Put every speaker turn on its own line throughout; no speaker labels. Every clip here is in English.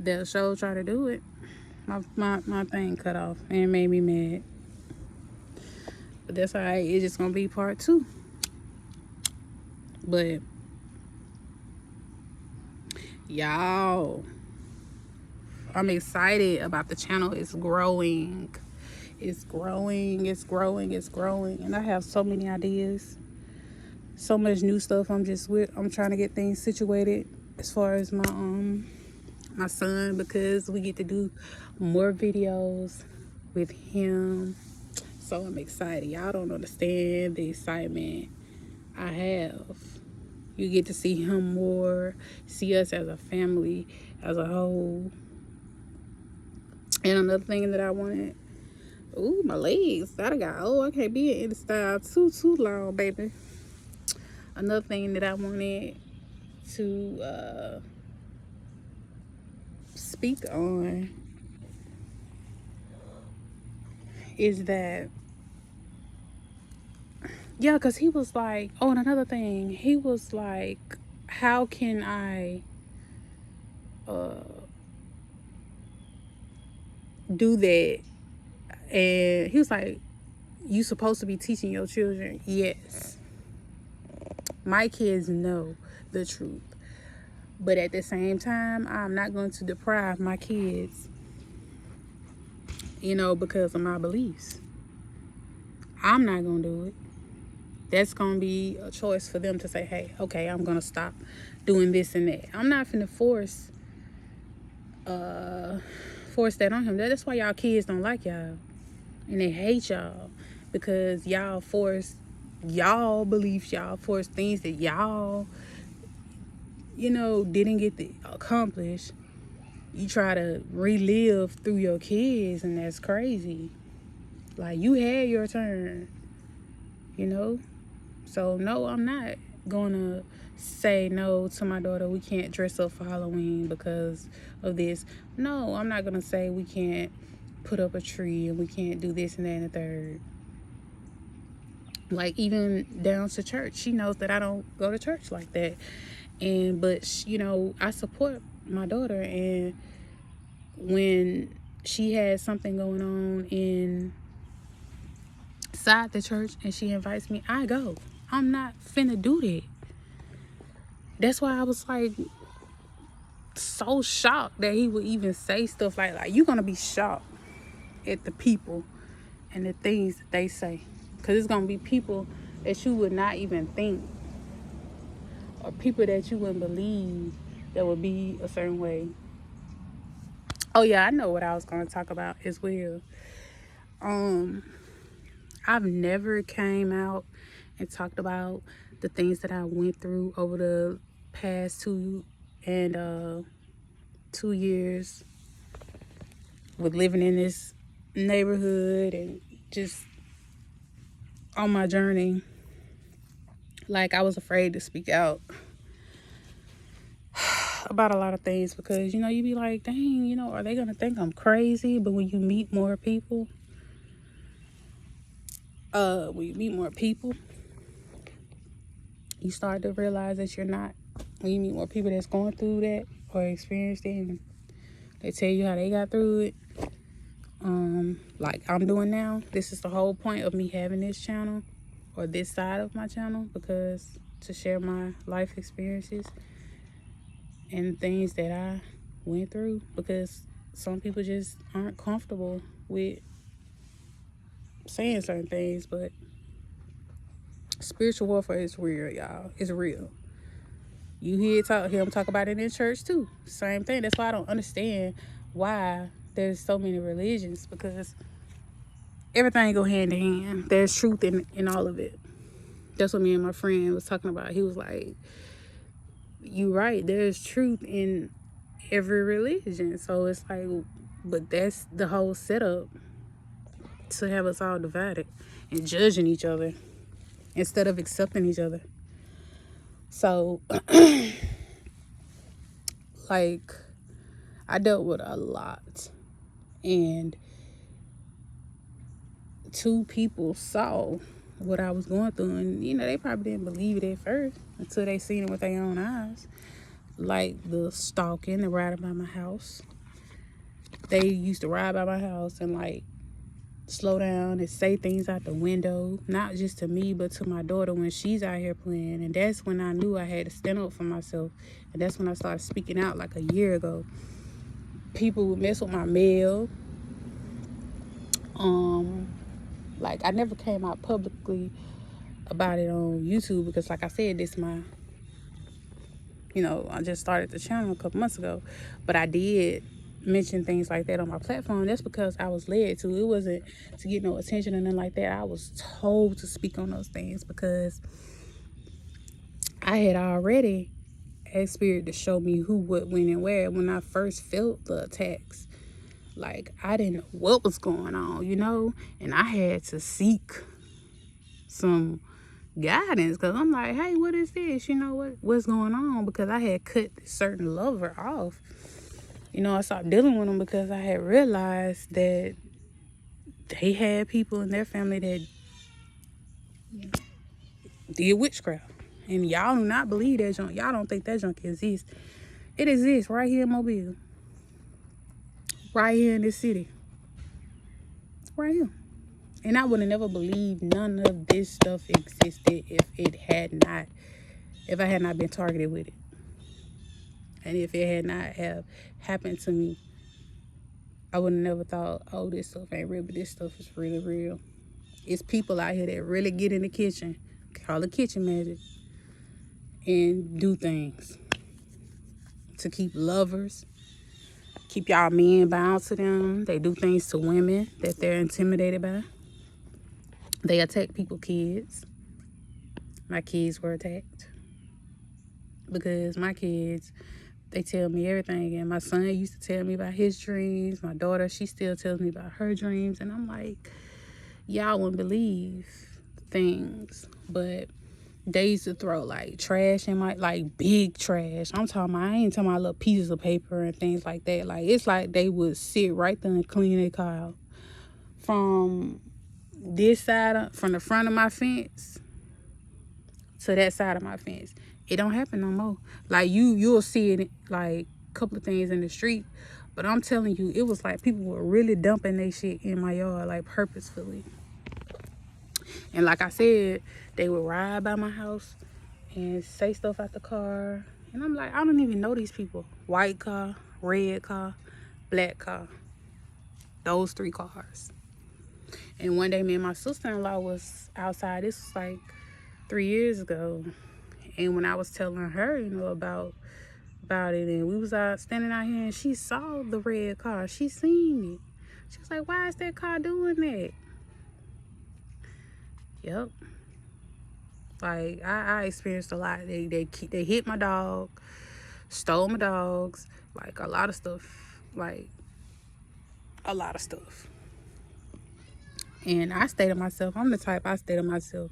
they'll show try to do it. My thing cut off and it made me mad. But that's alright. It's just gonna be part 2. But y'all, I'm excited about the channel. It's growing. It's growing. It's growing. It's growing. And I have so many ideas. So much new stuff. I'm trying to get things situated as far as my son, because we get to do more videos with him. So I'm excited. Y'all don't understand the excitement I have. You get to see him more, see us as a family, as a whole. And another thing that I wanted, ooh, my legs. I can't be in the style too long, baby. Another thing that I wanted to speak on is that, yeah, because he was like, oh, and another thing, he was like, how can I do that? And he was like, you supposed to be teaching your children. Yes, my kids know the truth, but at the same time, I'm not going to deprive my kids, because of my beliefs. I'm not going to do it. That's going to be a choice for them to say, hey, okay, I'm going to stop doing this and that. I'm not finna force that on him. That's why y'all kids don't like y'all. And they hate y'all. Because y'all force y'all beliefs, y'all force things that y'all, didn't get to accomplish. You try to relive through your kids, and that's crazy. Like, you had your turn, So, no, I'm not going to say no to my daughter. We can't dress up for Halloween because of this. No, I'm not going to say we can't put up a tree and we can't do this and that and the third. Like, even down to church. She knows that I don't go to church like that. But, I support my daughter. And when she has something going on inside the church and she invites me, I go. I'm not finna do that. That's why I was like so shocked that he would even say stuff like you're gonna be shocked at the people and the things that they say, because it's gonna be people that you would not even think, or people that you wouldn't believe that would be a certain way. Oh yeah, I know what I was gonna talk about as well. I've never came out and talked about the things that I went through over the past 2 years with living in this neighborhood and just on my journey. Like, I was afraid to speak out about a lot of things because, you be like, dang, are they gonna think I'm crazy? But when you meet more people, you start to realize that you're not. When you meet more people that's going through that or experienced it, and they tell you how they got through it, like I'm doing now. This is the whole point of me having this channel, or this side of my channel, because to share my life experiences and things that I went through, because some people just aren't comfortable with saying certain things. But spiritual warfare is real, y'all. It's real. You hear him talk about it in church too. Same thing. That's why I don't understand why there's so many religions, because everything go hand in hand. There's truth in all of it. That's what me and my friend was talking about. He was like, you right, there's truth in every religion. So it's like, but that's the whole setup, to have us all divided and judging each other instead of accepting each other. So like, I dealt with a lot, and 2 people saw what I was going through, and they probably didn't believe it at first until they seen it with their own eyes. like the stalking, the riding by my house. They used to ride by my house and like slow down and say things out the window, not just to me but to my daughter when she's out here playing. And that's when I knew I had to stand up for myself, and that's when I started speaking out like a year ago. People would mess with my mail. Like, I never came out publicly about it on YouTube because, like I said, this my, I just started the channel a couple months ago, but I did mention things like that on my platform. That's because I was led to. It wasn't to get no attention or nothing like that. I was told to speak on those things because I had already asked Spirit to show me who, what, when, and where. When I first felt the attacks, like, I didn't know what was going on, and I had to seek some guidance because I'm like, hey, what is this? What's going on? Because I had cut a certain lover off. I stopped dealing with them because I had realized that they had people in their family that did witchcraft. And y'all do not believe that junk. Y'all don't think that junk exists. It exists right here in Mobile. Right here in this city. Right here. And I would have never believed none of this stuff existed if I had not been targeted with it. And if it had not have happened to me, I would have never thought, oh, this stuff ain't real, but this stuff is really real. It's people out here that really get in the kitchen, call it kitchen magic, and do things to keep lovers, keep y'all men bound to them. They do things to women that they're intimidated by. They attack people's kids. My kids were attacked because my kids, they tell me everything. And my son used to tell me about his dreams. My daughter, she still tells me about her dreams. And I'm like, y'all wouldn't believe things. But they used to throw like trash in like big trash. I ain't talking about little pieces of paper and things like that. Like, it's like they would sit right there and clean their car out. From this side, from the front of my fence to that side of my fence. It don't happen no more. Like, you'll see it like a couple of things in the street, but I'm telling you, it was like people were really dumping their shit in my yard, like purposefully. And like I said, they would ride by my house and say stuff out the car, and I'm like, I don't even know these people. White car, red car, black car, those 3 cars. And one day, me and my sister-in-law was outside. This was like 3 years ago. And when I was telling her, about it, and we was out standing out here, and she saw the red car. She seen it. She was like, why is that car doing that? Yep. Like, I experienced a lot. They hit my dog, stole my dogs, like a lot of stuff. Like, a lot of stuff. And I stay to myself. I'm the type, I stay to myself.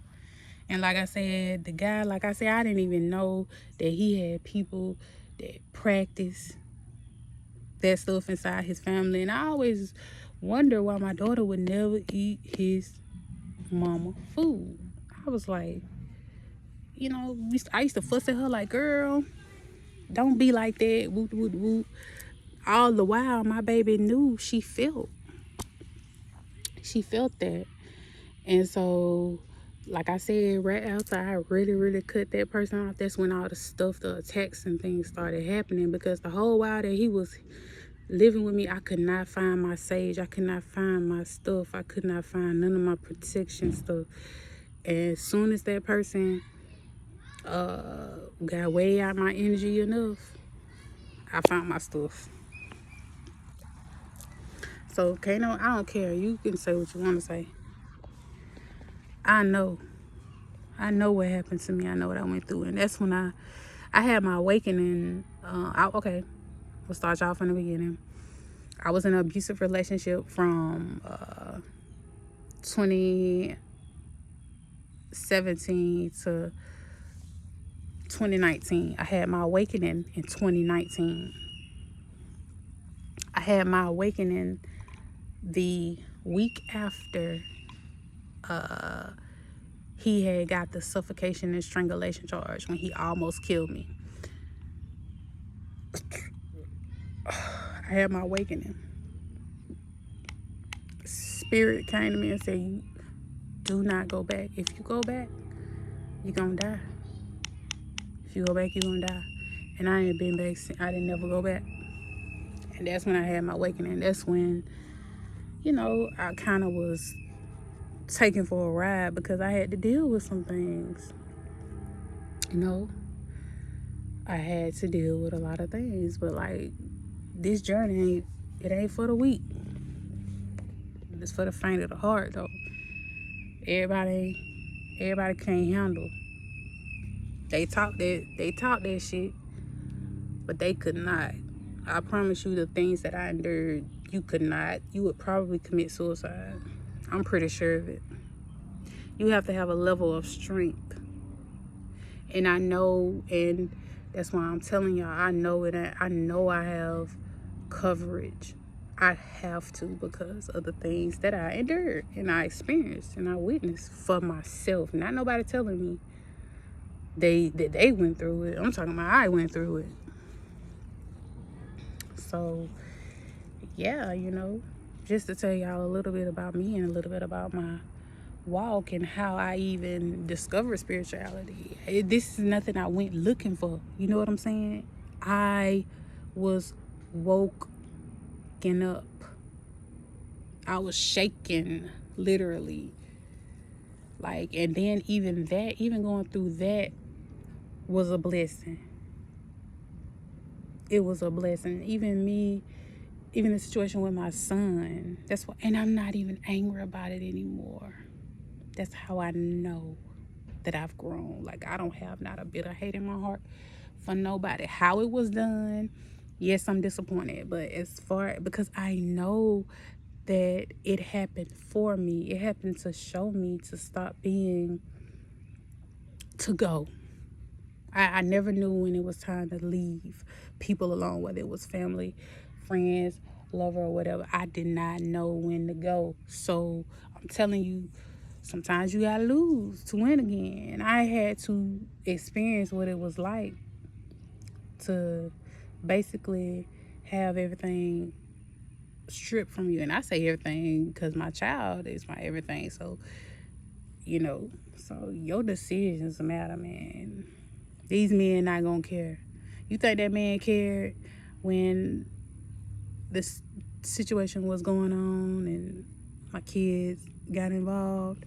And like I said, the guy, I didn't even know that he had people that practice that stuff inside his family. And I always wonder why my daughter would never eat his mama food. I was like, I used to fuss at her like, girl, don't be like that, whoop, whoop, whoop. All the while, my baby knew she felt that. And so, like I said, right after I really, really cut that person off, that's when all the stuff, the attacks and things started happening. Because the whole while that he was living with me, I could not find my sage. I could not find my stuff. I could not find none of my protection stuff. And as soon as that person got way out my energy enough, I found my stuff. So, Kano, I don't care. You can say what you want to say. I know what happened to me. I know what I went through. And that's when I had my awakening. Okay, we'll start y'all from the beginning. I was in an abusive relationship from 2017 to 2019. I had my awakening in 2019. I had my awakening the week after he had got the suffocation and strangulation charge, when he almost killed me. I had my awakening. Spirit came to me and said, you do not go back. If you go back, you're gonna die. If you go back, you're gonna die. And I ain't been back since. I didn't never go back. And that's when I had my awakening. That's when, you know, I kind of was taken for a ride because I had to deal with some things. You know, I had to deal with a lot of things. But like, this journey, it ain't for the weak. It's for the faint of the heart, though. Everybody can't handle. They talk that shit, but they could not. I promise you, the things that I endured, you could not. You would probably commit suicide. I'm pretty sure of it. You have to have a level of strength. And I know, and that's why I'm telling y'all, I know it. I know I have coverage. I have to, because of the things that I endured and I experienced and I witnessed for myself. Not nobody telling me they went through it. I'm talking about I went through it. So, yeah, you know, just to tell y'all a little bit about me and a little bit about my walk and how I even discovered spirituality. This is nothing I went looking for. You know what I'm saying? I was woken up. I was shaken, literally. Like, and then even going through that was a blessing. It was a blessing. Even the situation with my son, that's why, and I'm not even angry about it anymore. That's how I know that I've grown. Like, I don't have not a bit of hate in my heart for nobody. How it was done, yes, I'm disappointed, but because I know that it happened for me. It happened to show me to stop being, to go. I never knew when it was time to leave people alone, whether it was family, friends, lover, or whatever. I did not know when to go. So I'm telling you, sometimes you gotta lose to win again. And I had to experience what it was like to basically have everything stripped from you. And I say everything because my child is my everything. So, you know, so your decisions matter, man. These men not gonna care. You think that man cared when this situation was going on and my kids got involved?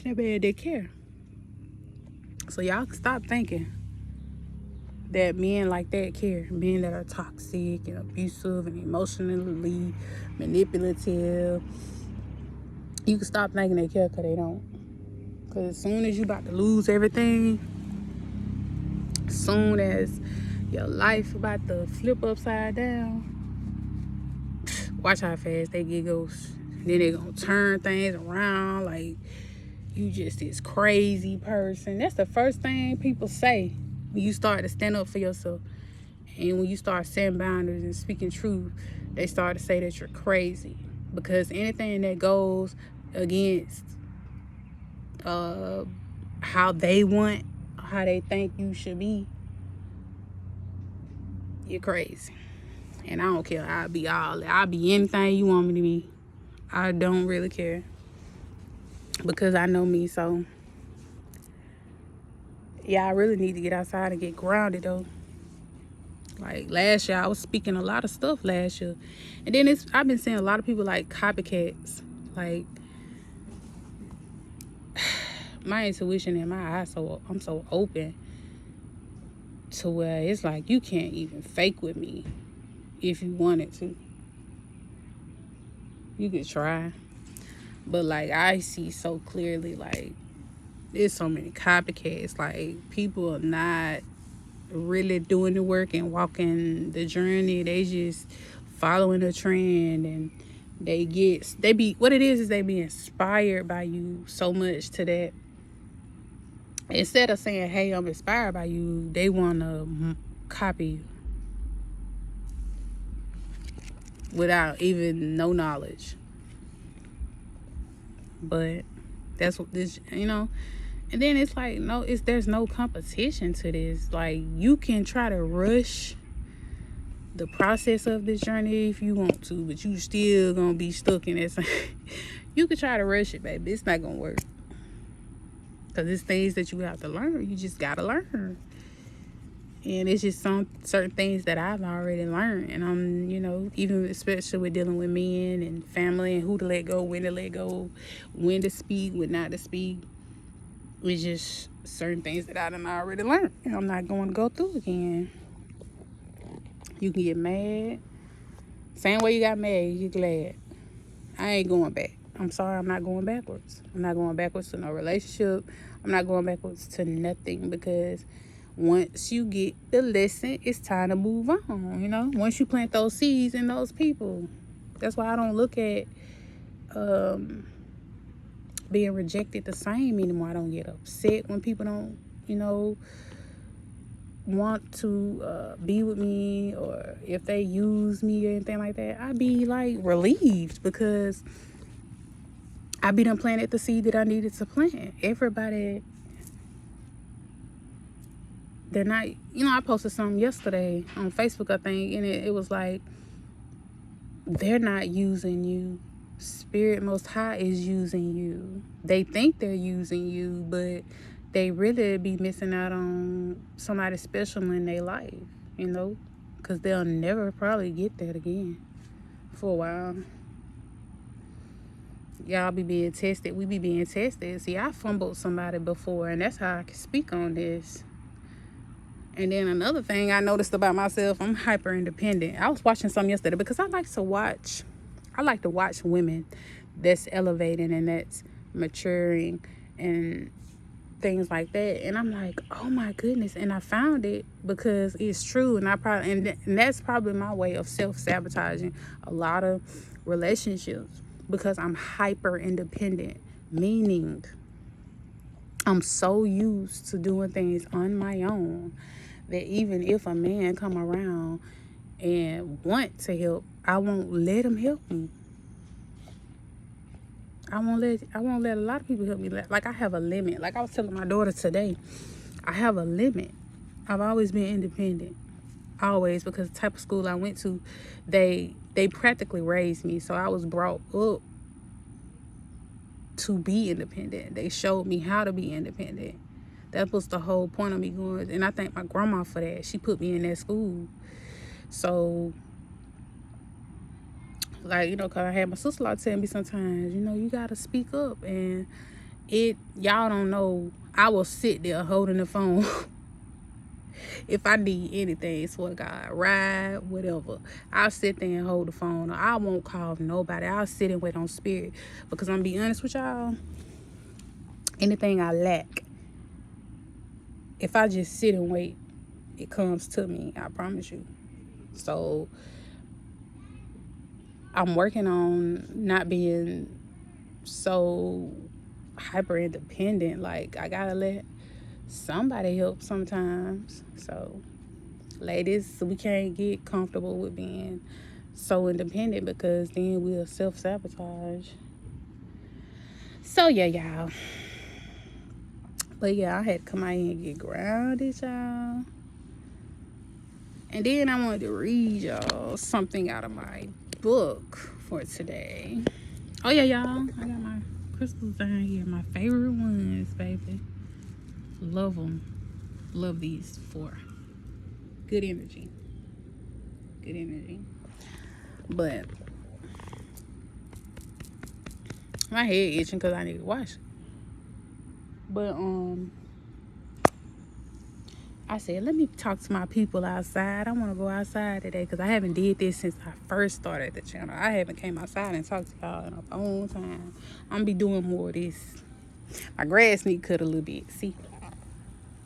That man didn't care. So y'all can stop thinking that men like that care. Men that are toxic and abusive and emotionally manipulative. You can stop thinking they care, because they don't. Because as soon as you about to lose everything, as soon as your life about to flip upside down, watch how fast they get ghosts. Then they gonna turn things around like you just this crazy person. That's the first thing people say when you start to stand up for yourself. And when you start setting boundaries and speaking truth, they start to say that you're crazy. Because anything that goes against how they want, how they think you should be, you're crazy. And I don't care. I'll be anything you want me to be. I don't really care, because I know me. So yeah, I really need to get outside and get grounded, though. Like last year, I was speaking a lot of stuff last year. And then I've been seeing a lot of people like copycats. Like, my intuition and my eyes, I'm so open to where it's like you can't even fake with me if you wanted to. You could try. But like, I see so clearly, like, there's so many copycats. Like, people are not really doing the work and walking the journey. They just following a trend, and they be inspired by you so much to that instead of saying, hey, I'm inspired by you, they want to copy you without even no knowledge. But that's what this, you know. And then it's like, there's no competition to this. Like, you can try to rush the process of this journey if you want to, but you still gonna be stuck in it. You could try to rush it, baby. It's not gonna work. Because it's things that you have to learn. You just gotta learn. And it's just some certain things that I've already learned. And I'm, even especially with dealing with men and family and who to let go, when to speak, when not to speak. It's just certain things that I done already learned. And I'm not going to go through again. You can get mad. Same way you got mad, you get glad. I ain't going back. I'm sorry, I'm not going backwards. I'm not going backwards to no relationship. I'm not going backwards to nothing, because once you get the lesson, it's time to move on, Once you plant those seeds in those people. That's why I don't look at being rejected the same anymore. I don't get upset when people don't, want to be with me, or if they use me or anything like that. I be like relieved, because I be done planted the seed that I needed to plant. Everybody, they're not, I posted something yesterday on Facebook, I think, and it was like, they're not using you. Spirit Most High is using you. They think they're using you, but they really be missing out on somebody special in their life, because they'll never probably get that again for a while. Y'all be being tested. We be being tested. See, I fumbled somebody before, and that's how I can speak on this. And then another thing I noticed about myself, I'm hyper independent. I was watching something yesterday, because I like to watch women that's elevating and that's maturing and things like that. And I'm like, oh my goodness. And I found it because it's true. And and that's probably my way of self-sabotaging a lot of relationships, because I'm hyper independent, meaning I'm so used to doing things on my own that even if a man come around and want to help, I won't let him help me. I won't let a lot of people help me. Like, I have a limit. Like I was telling my daughter today, I have a limit. I've always been independent. Always, because the type of school I went to, they practically raised me. So I was brought up to be independent. They showed me how to be independent. That was the whole point of me going. And I thank my grandma for that. She put me in that school. So, like, because I had my sister-in-law tell me sometimes, you got to speak up. And y'all don't know, I will sit there holding the phone. If I need anything, swear to God, ride, whatever, I'll sit there and hold the phone. I won't call nobody. I'll sit and wait on spirit. Because I'm going to be honest with y'all, anything I lack, if I just sit and wait, it comes to me. I promise you. So I'm working on not being so hyper independent. Like, I gotta let somebody help sometimes. So ladies, we can't get comfortable with being so independent, because then we'll self-sabotage. So yeah, y'all. But yeah, I had to come out here and get grounded, y'all. And then I wanted to read y'all something out of my book for today. Oh yeah, y'all, I got my crystals down here, my favorite ones, baby. Love them. Love these four. Good energy. But my head itching because I need to wash it. But I said, let me talk to my people outside. I want to go outside today, because I haven't did this since I first started the channel. I haven't came outside and talked to y'all in a long time. I'm gonna be doing more of this. My grass need cut a little bit. See,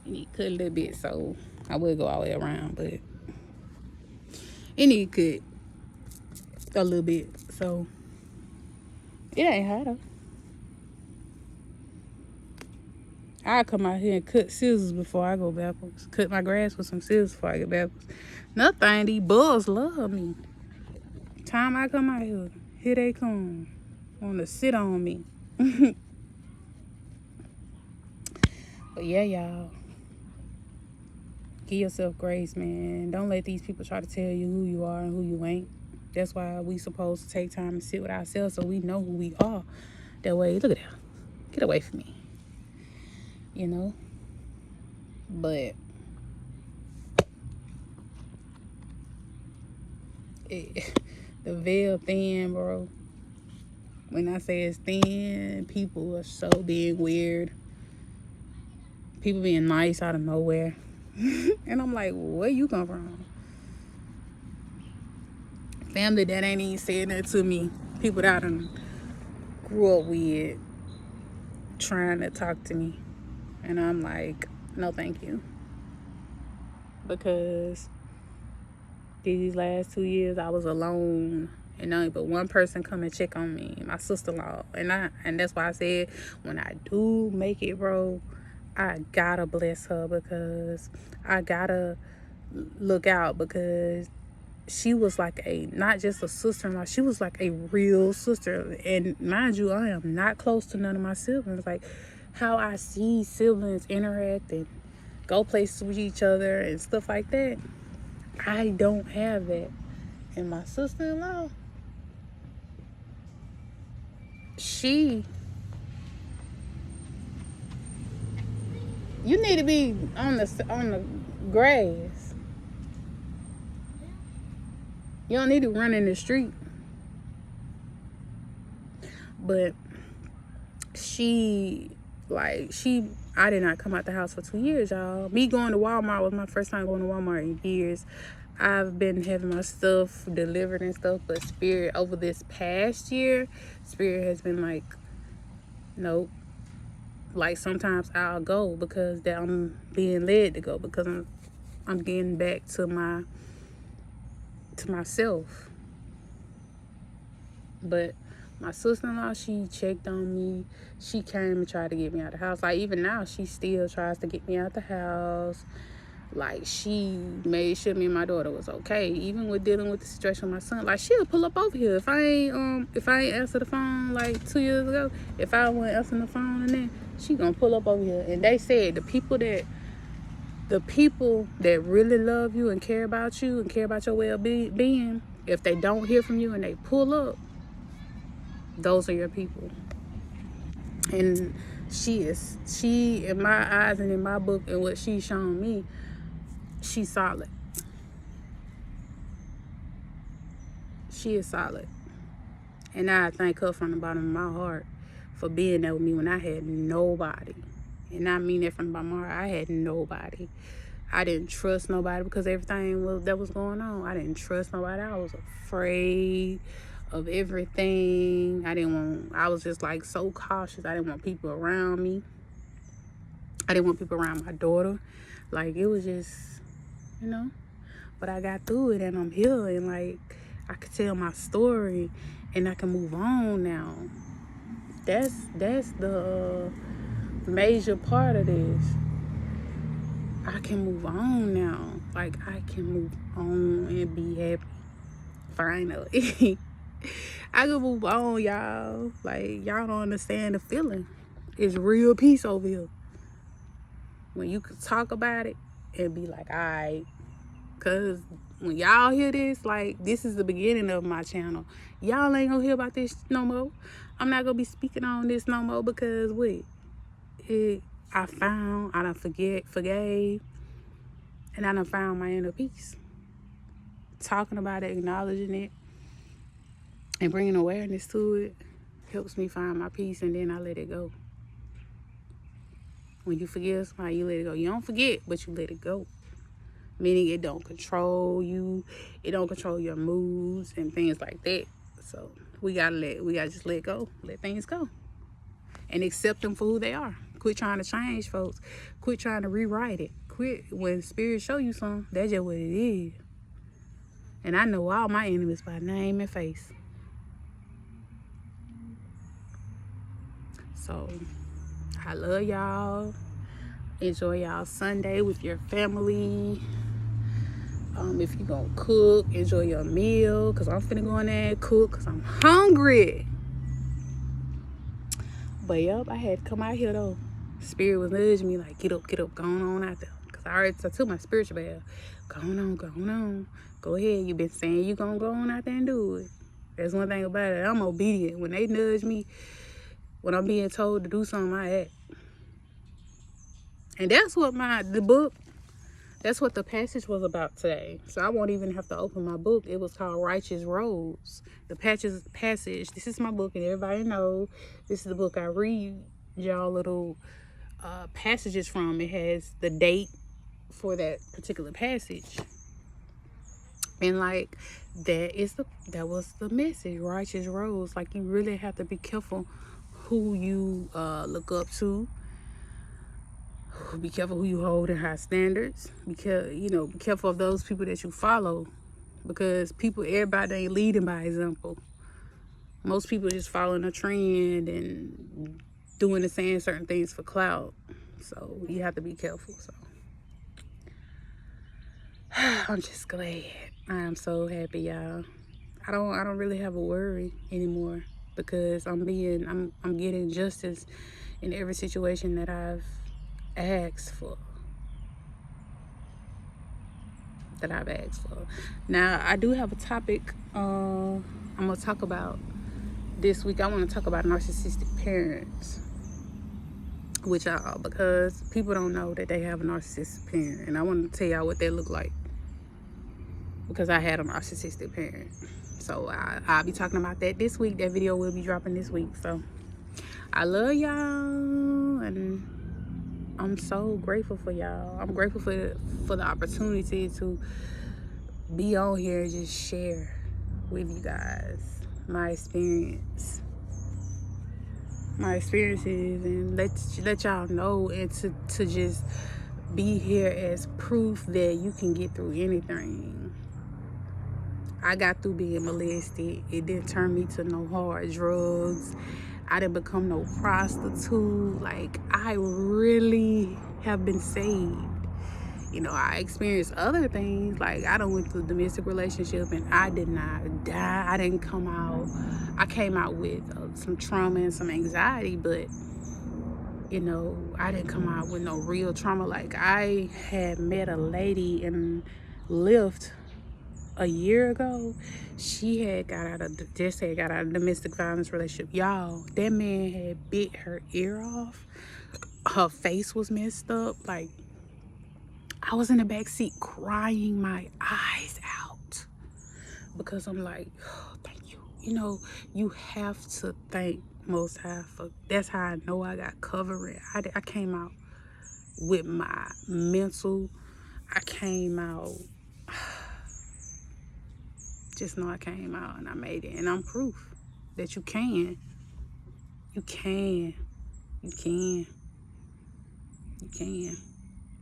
it need cut a little bit, so I will go all the way around, but it need cut a little bit, so it ain't hot though. I'll come out here and cut scissors before I go backwards. Cut my grass with some scissors before I get backwards. Another thing, these bugs love me. Time I come out here they come. Want to sit on me. But yeah, y'all. Give yourself grace, man. Don't let these people try to tell you who you are and who you ain't. That's why we supposed to take time and sit with ourselves so we know who we are. That way, look at that. Get away from me. You know? But the veil thin, bro. When I say it's thin, people are so being weird. People being nice out of nowhere. And I'm like, where you come from? Family that ain't even saying that to me. People that I grew up with trying to talk to me. And I'm like, no thank you. Because these last 2 years I was alone. And only but one person come and check on me, my sister-in-law. And that's why I said when I do make it, bro, I gotta bless her, because I gotta look out, because she was like not just a sister-in-law, she was like a real sister. And mind you, I am not close to none of my siblings. Like how I see siblings interact and go places with each other and stuff like that, I don't have that. And my sister-in-law, you need to be on the grass. You don't need to run in the street. But I did not come out the house for 2 years, y'all. Me going to Walmart was my first time going to Walmart in years. I've been having my stuff delivered and stuff, but Spirit, over this past year, Spirit has been like, nope. Like sometimes I'll go because I'm being led to go, because I'm getting back to myself. But my sister-in-law, she checked on me. She came and tried to get me out of the house. Like even now, she still tries to get me out the house. Like she made sure me and my daughter was okay, even with dealing with the situation with my son. Like she'll pull up over here if I ain't answer the phone like 2 years ago. If I wasn't answering the phone, and then she gonna pull up over here. And they said the people that really love you and care about you and care about your well-being, if they don't hear from you and they pull up, those are your people. And she in my eyes and in my book and what she's shown me, she's solid. She is solid. And I thank her from the bottom of my heart for being there with me when I had nobody. And I mean that from the bottom of my heart. I had nobody. I didn't trust nobody because everything that was going on. I didn't trust nobody. I was afraid of everything. I was just like so cautious. I didn't want people around me. I didn't want people around my daughter. Like it was just, but I got through it and I'm here, and like I could tell my story and I can move on now. That's the major part of this. I can move on now. Like I can move on and be happy. Finally. I can move on, y'all. Like y'all don't understand the feeling. It's real peace over here. When you could talk about it and be like, alright. Cause when y'all hear this, like this is the beginning of my channel. Y'all ain't gonna hear about this no more. I'm not gonna be speaking on this no more because I done forgave, and I done found my inner peace. Talking about it, acknowledging it, and bringing awareness to it helps me find my peace, and then I let it go. When you forgive somebody, you let it go. You don't forget, but you let it go. Meaning it don't control you. It don't control your moods and things like that. So we gotta just let go. Let things go. And accept them for who they are. Quit trying to change folks. Quit trying to rewrite it. Quit when Spirit show you something. That's just what it is. And I know all my enemies by name and face. So I love y'all. Enjoy y'all Sunday with your family. If you gonna cook, enjoy your meal, because I'm finna go in there and cook because I'm hungry. But yep, I had to come out here though. Spirit was nudging me like, get up, going on out there. Because I took my spiritual bath. Go on. Go ahead. You been saying you gonna go on out there and do it. That's one thing about it. I'm obedient. When they nudge me, when I'm being told to do something, I act. And that's what that's what the passage was about today. So I won't even have to open my book. It was called Righteous Roads. The passage. This is my book, and everybody knows this is the book I read y'all little passages from. It has the date for that particular passage. And like that was the message, righteous roads. Like, you really have to be careful who you look up to. Be careful who you hold in high standards. Be careful of those people that you follow, because everybody ain't leading by example. Most people just following a trend and saying certain things for clout. So you have to be careful. So I'm just glad. I am so happy, y'all. I don't really have a worry anymore, because I'm getting justice in every situation that I've asked for. Now, I do have a topic I'm gonna talk about this week. I want to talk about narcissistic parents with y'all, because people don't know that they have a narcissistic parent, and I want to tell y'all what they look like, because I had a narcissistic parent. So I'll be talking about that this week. That video will be dropping this week. So I love y'all, and I'm so grateful for y'all. I'm grateful for the opportunity to be on here and just share with you guys my experiences, and let y'all know, and to just be here as proof that you can get through anything. I got through being molested. It didn't turn me to no hard drugs. I didn't become no prostitute. Like, I really have been saved. I experienced other things. Like, I done went through a domestic relationship and I did not die. I didn't come out. I came out with some trauma and some anxiety, but I didn't come out with no real trauma. Like, I had met a lady in Lyft a year ago. She had got out of a domestic violence relationship. Y'all, that man had bit her ear off. Her face was messed up. Like, I was in the back seat crying my eyes out, because I'm like, oh, thank you. You have to thank Most High for. That's how I know I got covering. I came out with my mental. I came out. Just know I came out and I made it, and I'm proof that you can.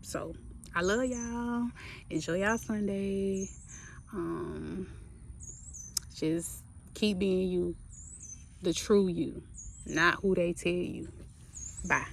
So I love y'all. Enjoy y'all Sunday. Just keep being you, the true you, not who they tell you. Bye.